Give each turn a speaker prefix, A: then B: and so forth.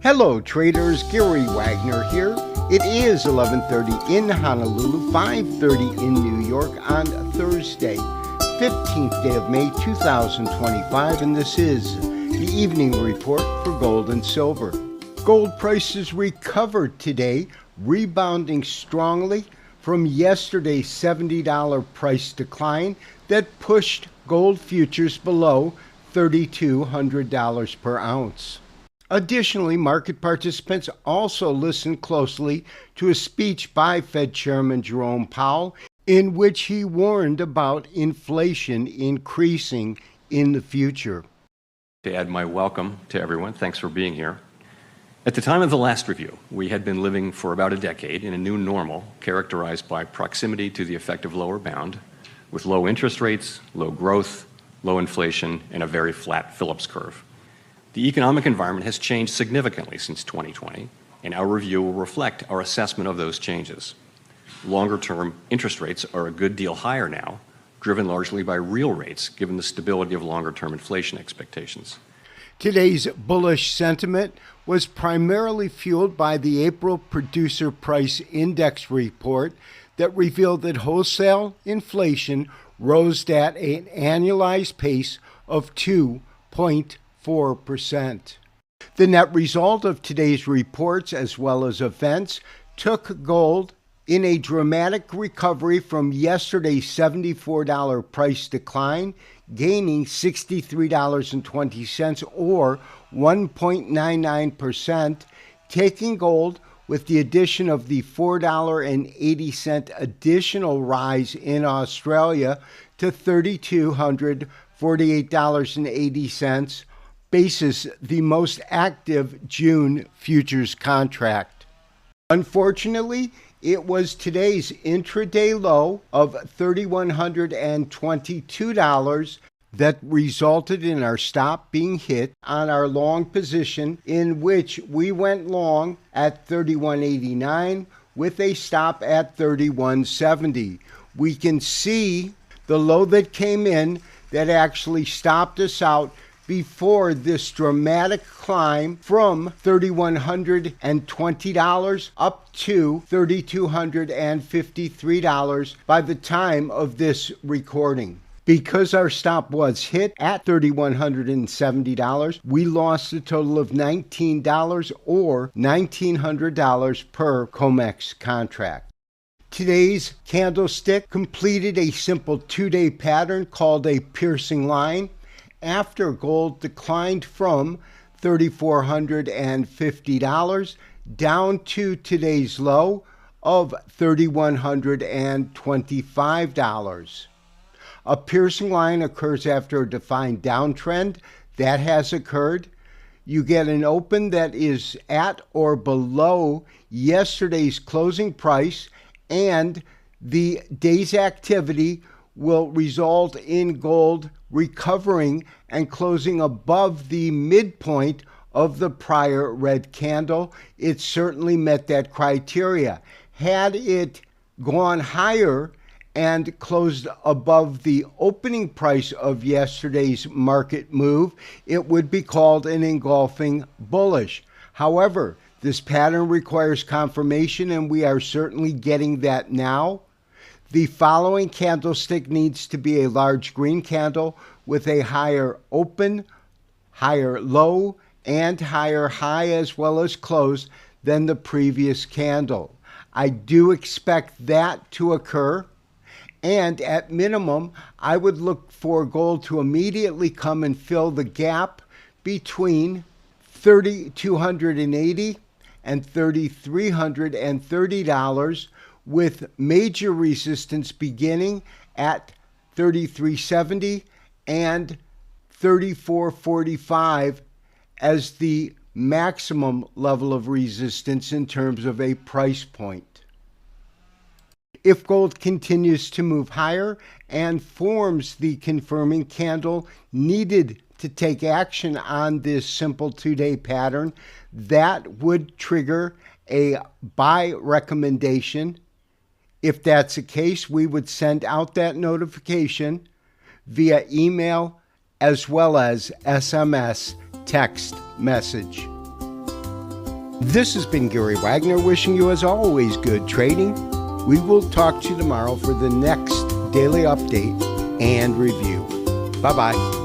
A: Hello traders, Gary Wagner here. It is 11:30 in Honolulu, 5:30 in New York on Thursday, 15th day of May 2025, and this is the evening report for gold and silver. Gold prices recovered today, rebounding strongly from yesterday's $70 price decline that pushed gold futures below $3,200 per ounce. Additionally, market participants also listened closely to a speech by Fed Chairman Jerome Powell in which he warned about inflation increasing in the future.
B: To add my welcome to everyone, thanks for being here. At the time of the last review, we had been living for about a decade in a new normal characterized by proximity to the effective lower bound, with low interest rates, low growth, low inflation, and a very flat Phillips curve. The economic environment has changed significantly since 2020, and our review will reflect our assessment of those changes. Longer-term interest rates are a good deal higher now, driven largely by real rates, given the stability of longer-term inflation expectations.
A: Today's bullish sentiment was primarily fueled by the April Producer Price Index report that revealed that wholesale inflation rose at an annualized pace of 2.4%. The net result of today's reports, as well as events, took gold in a dramatic recovery from yesterday's $74 price decline, gaining $63.20 or 1.99%, taking gold with the addition of the $4.80 additional rise in Australia to $3,248.80, basis the most active June futures contract. Unfortunately, it was today's intraday low of $3,122 that resulted in our stop being hit on our long position, in which we went long at 31.89 with a stop at 31.70. We can see the low that came in that actually stopped us out before this dramatic climb from $3,120 up to $3,253 by the time of this recording. Because our stop was hit at $3,170, we lost a total of $19 or $1,900 per COMEX contract. Today's candlestick completed a simple two-day pattern called a piercing line after gold declined from $3,450 down to today's low of $3,125. A piercing line occurs after a defined downtrend. That has occurred. You get an open that is at or below yesterday's closing price, and the day's activity will result in gold recovering and closing above the midpoint of the prior red candle. It certainly met that criteria. Had it gone higher and closed above the opening price of yesterday's market move, it would be called an engulfing bullish. However, this pattern requires confirmation, and we are certainly getting that now. The following candlestick needs to be a large green candle with a higher open, higher low, and higher high as well as close than the previous candle. I do expect that to occur. And at minimum, I would look for gold to immediately come and fill the gap between $3,280 and $3,330, with major resistance beginning at $3,370 and $3,445 as the maximum level of resistance in terms of a price point. If gold continues to move higher and forms the confirming candle needed to take action on this simple two-day pattern, that would trigger a buy recommendation. If that's the case, we would send out that notification via email as well as SMS text message. This has been Gary Wagner wishing you, as always, good trading. We will talk to you tomorrow for the next daily update and review. Bye-bye.